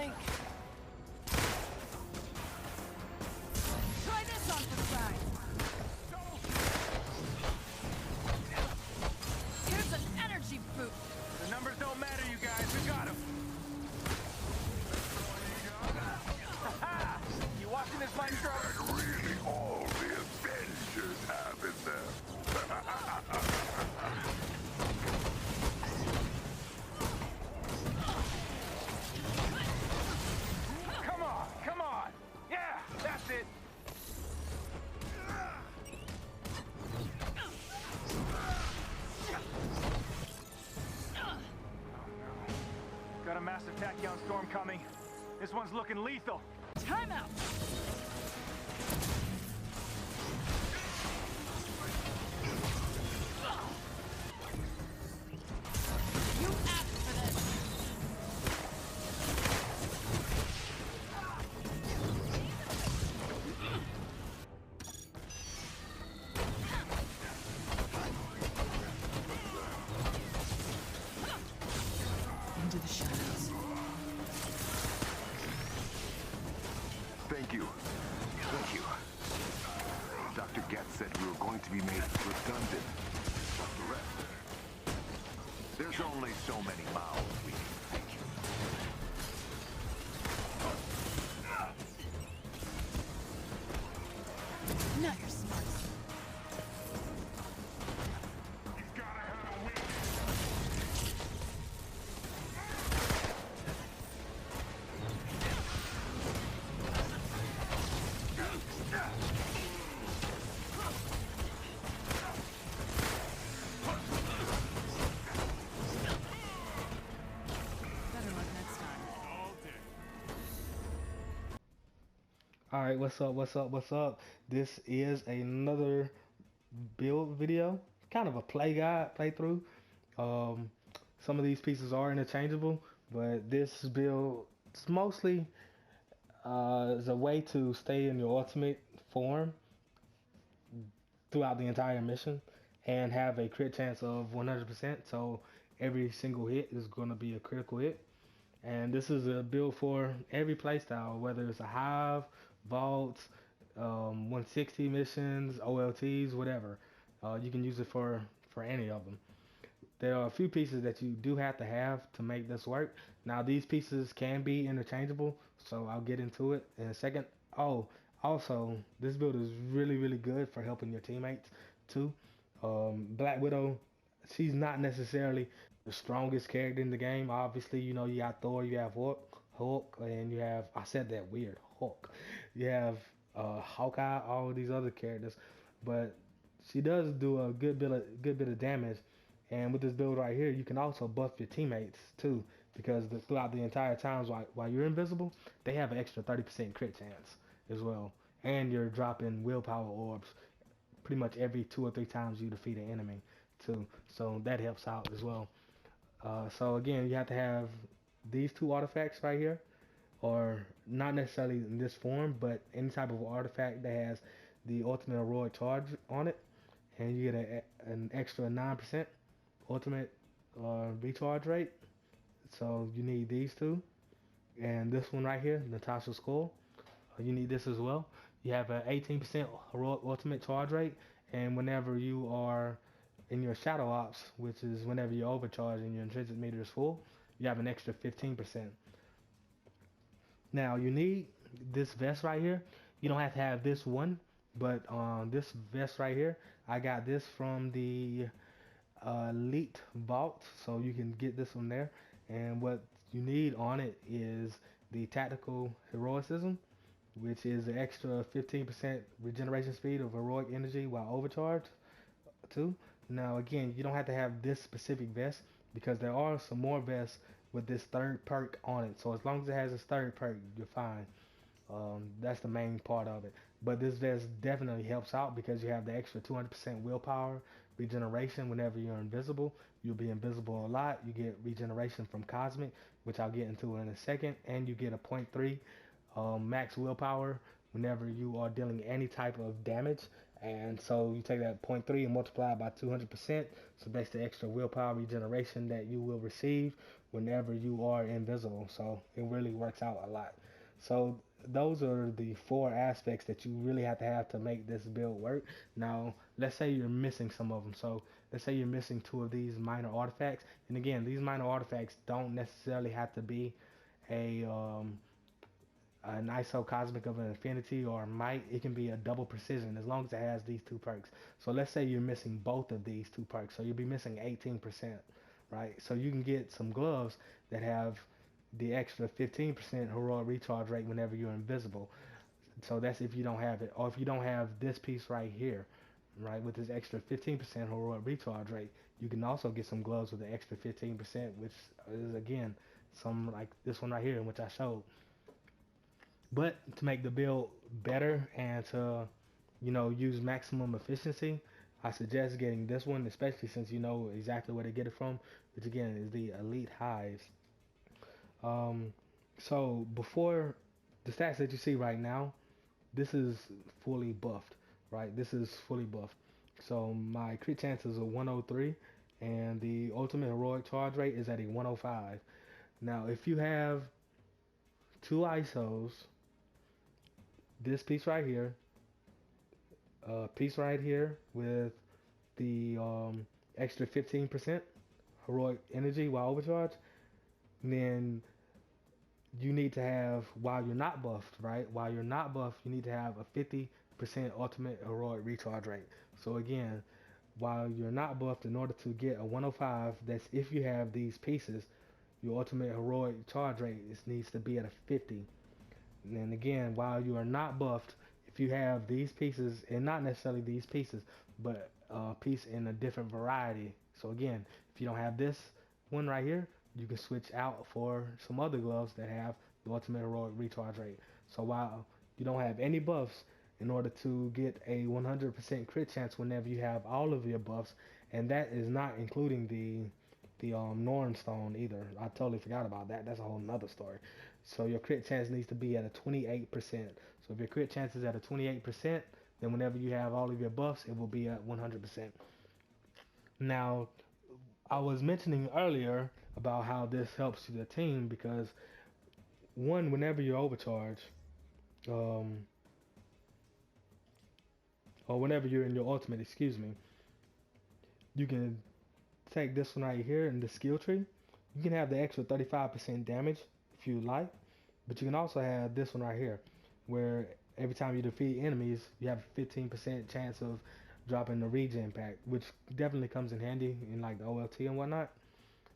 think. Try this on for size. Here's an energy boost. The numbers don't matter, you guys. We got him. You watching this, Maestro? And really all the Avengers have in them. Come on, come on. Yeah, that's it. Got a massive tachyon storm coming. This one's looking lethal. Time out. You asked for this. Into the shadows. Thank you. Thank you. Dr. Getz said we were going to be made redundant. What's the rest? There's only so many mouths we can feed. Now you're smart. He's gotta have a weakness. Better luck next time. Alright, what's up? This is another build video, kind of a playthrough. Some of these pieces are interchangeable, but this build is mostly is a way to stay in your ultimate form throughout the entire mission and have a crit chance of 100%, so every single hit is going to be a critical hit. And this is a build for every playstyle, whether it's a Hive, Vaults, 160 missions, OLTs, whatever. You can use it for any of them. There are a few pieces that you do have to make this work. Now these pieces can be interchangeable, so I'll get into it in a second. Oh, also, this build is really good for helping your teammates too. Black Widow, she's not necessarily the strongest character in the game. Obviously, you know, you got Thor, you have Hulk, and you have, I said that weird, Hulk. You have Hawkeye, all of these other characters, but she does do a good bit of damage. And with this build right here, you can also buff your teammates too, because throughout the entire times while you're invisible, they have an extra 30% crit chance as well. And you're dropping willpower orbs pretty much every 2 or 3 times you defeat an enemy too, so that helps out as well. So again, you have to have these 2 artifacts right here, or not necessarily in this form, but any type of artifact that has the ultimate heroic charge on it, and you get an extra 9% ultimate recharge rate. So you need these 2, and this one right here, Natasha's Skull, you need this as well. You have an 18% heroic ultimate charge rate, and whenever you are in your shadow ops, which is whenever you overcharge and your intrinsic meter is full, you have an extra 15%. Now you need this vest right here. You don't have to have this one, but this vest right here, I got this from the Elite Vault, so you can get this from there. And what you need on it is the tactical heroicism, which is the extra 15% regeneration speed of heroic energy while overcharged too. Now again, you don't have to have this specific vest, because there are some more vests with this 3rd perk on it. So as long as it has this 3rd perk, you're fine. That's the main part of it. But this vest definitely helps out because you have the extra 200% willpower regeneration whenever you're invisible. You'll be invisible a lot. You get regeneration from Cosmic, which I'll get into in a second, and you get a 0.3 max willpower whenever you are dealing any type of damage And so you take that point 0.3 and multiply it by 200%. So that's the extra willpower regeneration that you will receive whenever you are invisible. So it really works out a lot. So those are the four aspects that you really have to make this build work. Now, let's say you're missing some of them. So let's say you're missing two of these minor artifacts. And again, these minor artifacts don't necessarily have to be a an ISO Cosmic of an Infinity or a Might. It can be a double precision as long as it has these two perks. So let's say you're missing both of these two perks. So you'll be missing 18%, right? So you can get some gloves that have the extra 15% heroic recharge rate whenever you're invisible. So that's if you don't have it. Or if you don't have this piece right here, right, with this extra 15% heroic recharge rate, you can also get some gloves with the extra 15%, which is again some like this one right here, which I showed. But to make the build better and to, use maximum efficiency, I suggest getting this one, especially since you know exactly where to get it from, which again is the Elite Hives. Um, so before the stats that you see right now, this is fully buffed, right? This is fully buffed. So my crit chances are 103, and the ultimate heroic charge rate is at a 105. Now, if you have two ISOs, this piece right here, piece right here with the extra 15% heroic energy while overcharge, then you need to have, while you're not buffed, right? While you're not buffed, you need to have a 50% ultimate heroic recharge rate. So again, while you're not buffed, in order to get a 105, that's if you have these pieces, your ultimate heroic charge rate needs to be at a 50. And again, while you are not buffed, if you have these pieces, and not necessarily these pieces, but a piece in a different variety. So again, if you don't have this one right here, you can switch out for some other gloves that have the ultimate heroic recharge rate. So while you don't have any buffs, in order to get a 100% crit chance whenever you have all of your buffs, and that is not including the Norn Stone either. I totally forgot about that. That's a whole nother story. So your crit chance needs to be at a 28%. So if your crit chance is at a 28%, then whenever you have all of your buffs, it will be at 100%. Now, I was mentioning earlier about how this helps the team because one, whenever you overcharge, or whenever you're in your ultimate, excuse me, you can take this one right here in the skill tree. You can have the extra 35% damage if you like, but you can also have this one right here, where every time you defeat enemies, you have a 15% chance of dropping the regen pack, which definitely comes in handy in like the OLT and whatnot.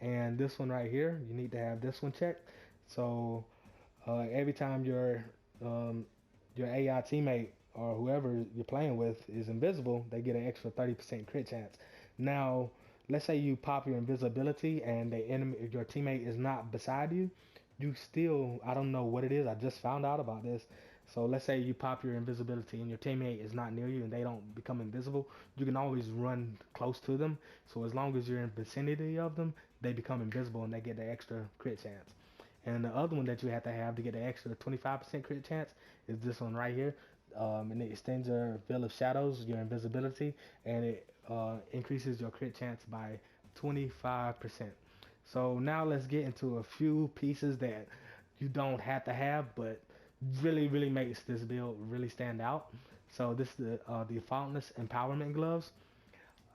And this one right here, you need to have this one checked. So every time your AI teammate or whoever you're playing with is invisible, they get an extra 30% crit chance. Now, let's say you pop your invisibility and your teammate is not beside you, you still, I don't know what it is, I just found out about this. So let's say you pop your invisibility and your teammate is not near you and they don't become invisible, you can always run close to them. So as long as you're in vicinity of them, they become invisible and they get the extra crit chance. And the other one that you have to get the extra 25% crit chance is this one right here. And it extends your Veil of Shadows, your invisibility, and it increases your crit chance by 25%. So now let's get into a few pieces that you don't have to have, but really makes this build really stand out. So this is the Faultless Empowerment Gloves.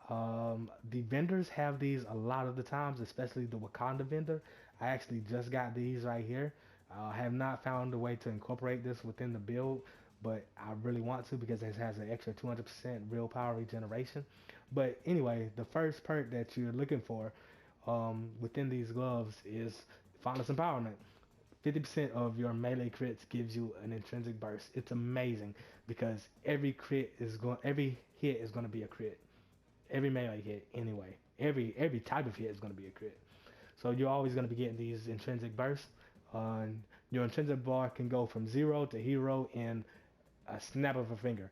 The vendors have these a lot of the times, especially the Wakanda vendor. I actually just got these right here. I have not found a way to incorporate this within the build, but I really want to because it has an extra 200% real power regeneration. But anyway, the first perk that you're looking for within these gloves is Faultless Empowerment. 50% of your melee crits gives you an intrinsic burst. It's amazing because every hit is going to be a crit. Every melee hit anyway. Every type of hit is going to be a crit. So you're always going to be getting these intrinsic bursts. Your intrinsic bar can go from 0 to hero in a snap of a finger.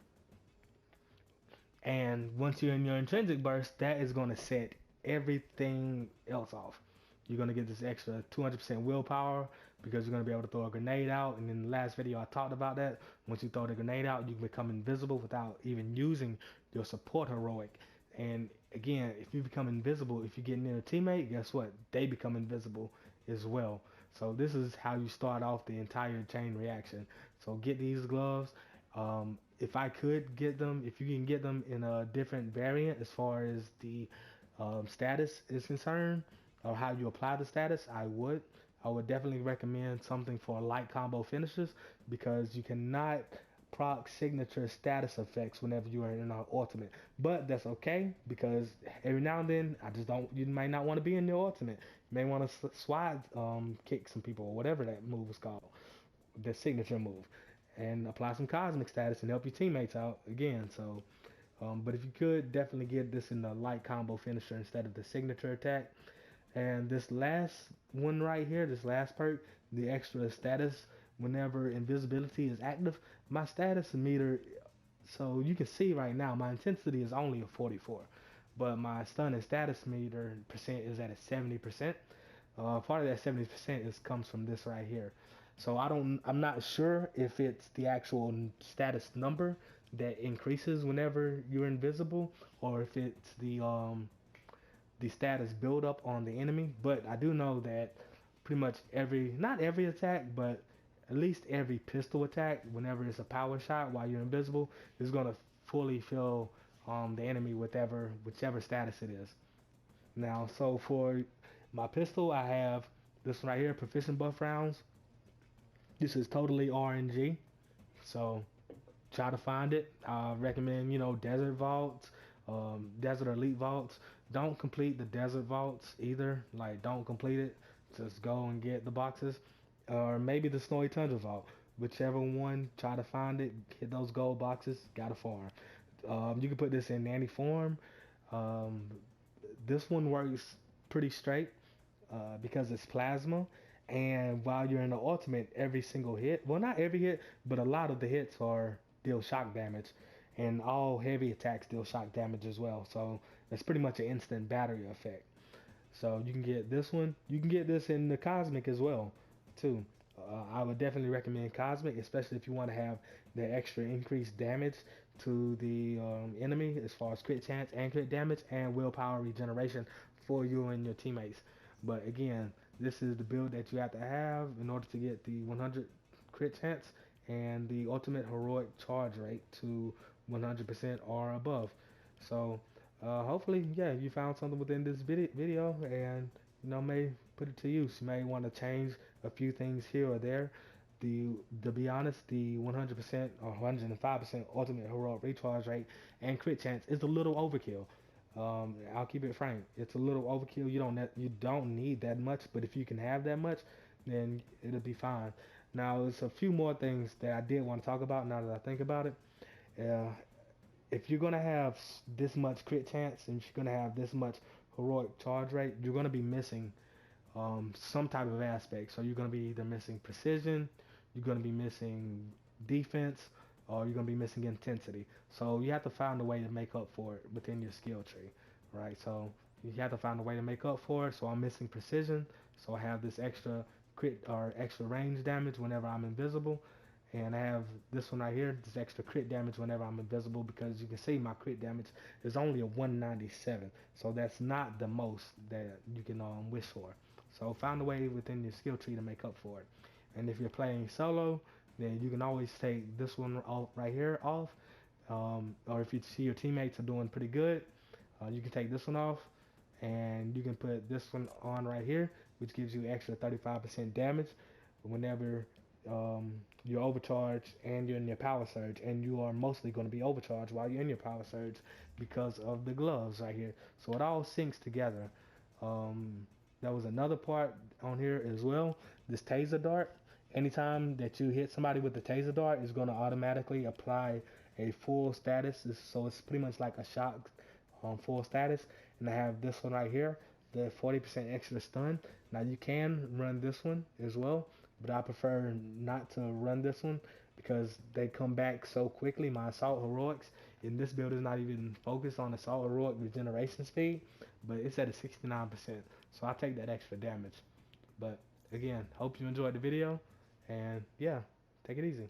And once you're in your intrinsic burst, that is going to set everything else off. You're going to get this extra 200% willpower because you're going to be able to throw a grenade out. And in the last video I talked about that. Once you throw the grenade out, you can become invisible without even using your support heroic. And again, if you become invisible, if you get near a teammate, guess what? They become invisible as well. So this is how you start off the entire chain reaction. So get these gloves. If I could get them, if you can get them in a different variant as far as the status is concerned, or how you apply the status, I would definitely recommend something for light combo finishers, because you cannot proc signature status effects whenever you are in our ultimate. But that's okay, because every now and then you might not want to be in your ultimate. You may want to swat kick some people, or whatever that move is called, the signature move, and apply some cosmic status and help your teammates out again. So but if you could, definitely get this in the light combo finisher instead of the signature attack. And this last one right here, this last perk, the extra status whenever invisibility is active, my status meter, so you can see right now my intensity is only a 44, but my stun and status meter percent is at a 70%. Part of that 70% comes from this right here. So I'm not sure if it's the actual status number that increases whenever you're invisible, or if it's the status build up on the enemy. But I do know that pretty much not every attack, but at least every pistol attack, whenever it's a power shot while you're invisible, is going to fully fill the enemy with whichever status it is. Now, so for my pistol, I have this one right here, proficient buff rounds. This is totally RNG, so try to find it. I recommend, desert vaults, desert elite vaults. Don't complete the desert vaults either. Like, don't complete it. Just go and get the boxes, or maybe the snowy tundra vault. Whichever one, try to find it. Get those gold boxes. Gotta farm. You can put this in any form. This one works pretty straight because it's plasma. And while you're in the ultimate, every single hit, well, not every hit, but a lot of the hits deal shock damage, and all heavy attacks deal shock damage as well. So it's pretty much an instant battery effect. So you can get this one. You can get this in the cosmic as well, too. I would definitely recommend cosmic, especially if you want to have the extra increased damage to the enemy as far as crit chance and crit damage and willpower regeneration for you and your teammates. But again, this is the build that you have to have in order to get the 100 crit chance and the ultimate heroic charge rate to 100% or above. So hopefully, yeah, you found something within this video, and may put it to use. You may want to change a few things here or there. To be honest, the 100% or 105% ultimate heroic recharge rate and crit chance is a little overkill. I'll keep it frank. It's a little overkill. You don't need that much, but if you can have that much, then it'll be fine. Now, there's a few more things that I did want to talk about now that I think about it. If you're gonna have this much crit chance and if you're gonna have this much heroic charge rate, you're gonna be missing some type of aspect. So you're gonna be either missing precision, you're gonna be missing defense, or you're gonna be missing intensity. So you have to find a way to make up for it within your skill tree, right? So you have to find a way to make up for it. So I'm missing precision, so I have this extra crit or extra range damage whenever I'm invisible, and I have this one right here, this extra crit damage whenever I'm invisible, because you can see my crit damage is only a 197, so that's not the most that you can wish for. So find a way within your skill tree to make up for it. And if you're playing solo, then you can always take this one off right here off, or if you see your teammates are doing pretty good, you can take this one off, and you can put this one on right here, which gives you extra 35% damage whenever you're overcharged and you're in your power surge, and you are mostly going to be overcharged while you're in your power surge because of the gloves right here. So it all syncs together. That was another part on here as well. This taser dart, anytime that you hit somebody with the taser dart, it's going to automatically apply a full status. So it's pretty much like a shock full status. And I have this one right here, the 40% extra stun. Now you can run this one as well, but I prefer not to run this one because they come back so quickly. My assault heroics in this build is not even focused on assault heroic regeneration speed, but it's at a 69%. So I take that extra damage. But again, hope you enjoyed the video, and yeah, take it easy.